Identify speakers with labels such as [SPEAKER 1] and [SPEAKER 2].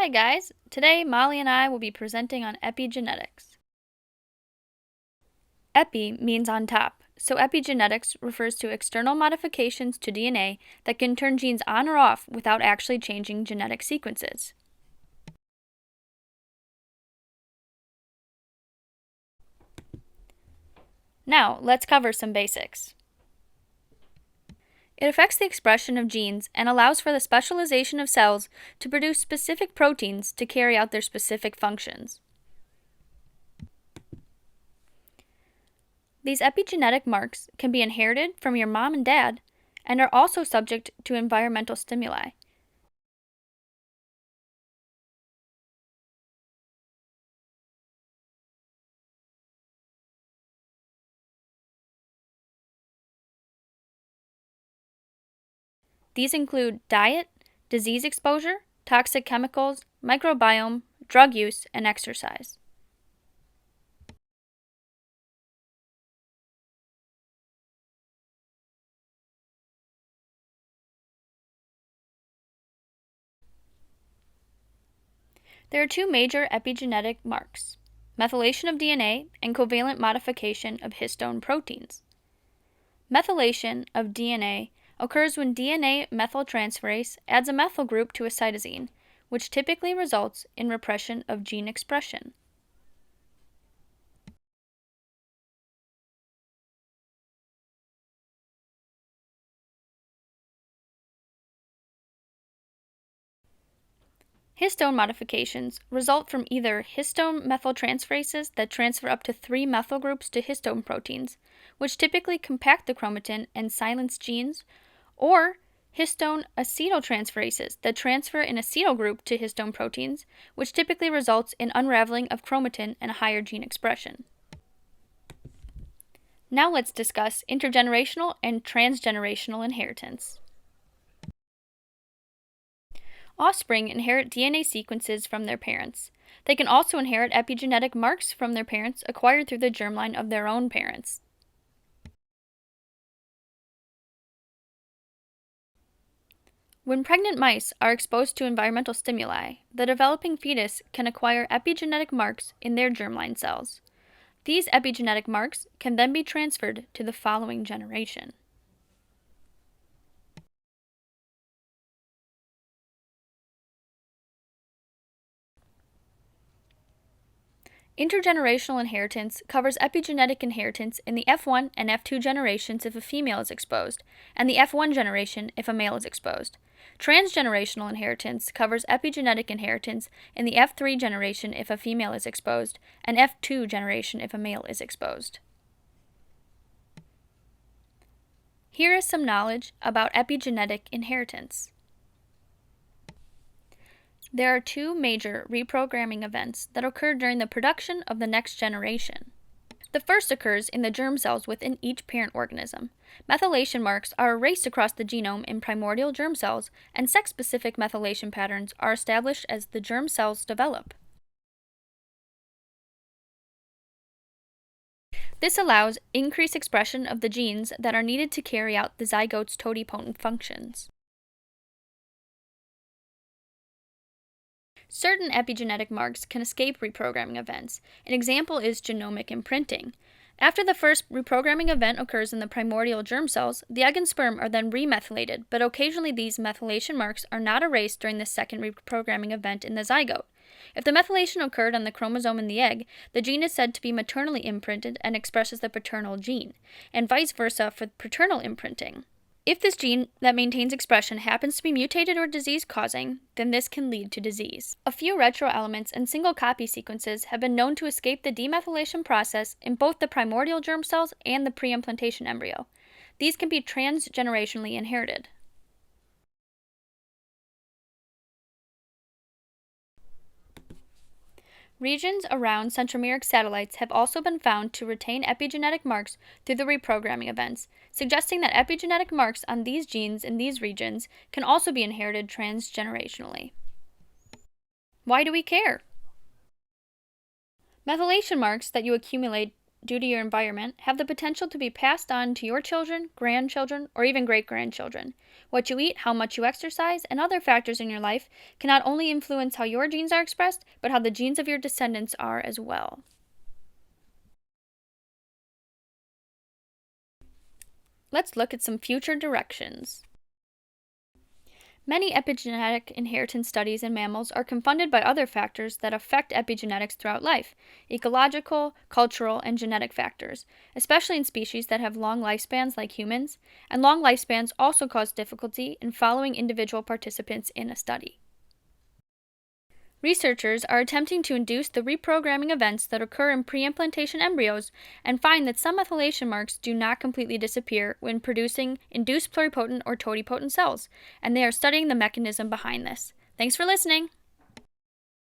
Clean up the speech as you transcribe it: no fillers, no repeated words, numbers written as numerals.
[SPEAKER 1] Hi guys! Today Molly and I will be presenting on epigenetics. Epi means on top, so epigenetics refers to external modifications to DNA that can turn genes on or off without actually changing genetic sequences. Now, let's cover some basics. It affects the expression of genes and allows for the specialization of cells to produce specific proteins to carry out their specific functions. These epigenetic marks can be inherited from your mom and dad and are also subject to environmental stimuli. These include diet, disease exposure, toxic chemicals, microbiome, drug use, and exercise. There are two major epigenetic marks: methylation of DNA and covalent modification of histone proteins. Methylation of DNA occurs when DNA methyltransferase adds a methyl group to a cytosine, which typically results in repression of gene expression. Histone modifications result from either histone methyltransferases that transfer up to 3 methyl groups to histone proteins, which typically compact the chromatin and silence genes, or histone acetyltransferases that transfer an acetyl group to histone proteins, which typically results in unraveling of chromatin and higher gene expression. Now let's discuss intergenerational and transgenerational inheritance. Offspring inherit DNA sequences from their parents. They can also inherit epigenetic marks from their parents acquired through the germline of their own parents. When pregnant mice are exposed to environmental stimuli, the developing fetus can acquire epigenetic marks in their germline cells. These epigenetic marks can then be transferred to the following generation. Intergenerational inheritance covers epigenetic inheritance in the F1 and F2 generations if a female is exposed, and the F1 generation if a male is exposed. Transgenerational inheritance covers epigenetic inheritance in the F3 generation if a female is exposed, and F2 generation if a male is exposed. Here is some knowledge about epigenetic inheritance. There are two major reprogramming events that occur during the production of the next generation. The first occurs in the germ cells within each parent organism. Methylation marks are erased across the genome in primordial germ cells, and sex-specific methylation patterns are established as the germ cells develop. This allows increased expression of the genes that are needed to carry out the zygote's totipotent functions. Certain epigenetic marks can escape reprogramming events. An example is genomic imprinting. After the first reprogramming event occurs in the primordial germ cells, the egg and sperm are then remethylated, but occasionally these methylation marks are not erased during the second reprogramming event in the zygote. If the methylation occurred on the chromosome in the egg, the gene is said to be maternally imprinted and expresses the paternal gene, and vice versa for paternal imprinting. If this gene that maintains expression happens to be mutated or disease-causing, then this can lead to disease. A few retroelements and single copy sequences have been known to escape the demethylation process in both the primordial germ cells and the pre-implantation embryo. These can be transgenerationally inherited. Regions around centromeric satellites have also been found to retain epigenetic marks through the reprogramming events, suggesting that epigenetic marks on these genes in these regions can also be inherited transgenerationally. Why do we care? Methylation marks that you accumulate due to your environment have the potential to be passed on to your children, grandchildren, or even great-grandchildren. What you eat, how much you exercise, and other factors in your life can not only influence how your genes are expressed, but how the genes of your descendants are as well. Let's look at some future directions. Many epigenetic inheritance studies in mammals are confounded by other factors that affect epigenetics throughout life: ecological, cultural, and genetic factors, especially in species that have long lifespans like humans, and long lifespans also cause difficulty in following individual participants in a study. Researchers are attempting to induce the reprogramming events that occur in preimplantation embryos and find that some methylation marks do not completely disappear when producing induced pluripotent or totipotent cells, and they are studying the mechanism behind this. Thanks for listening!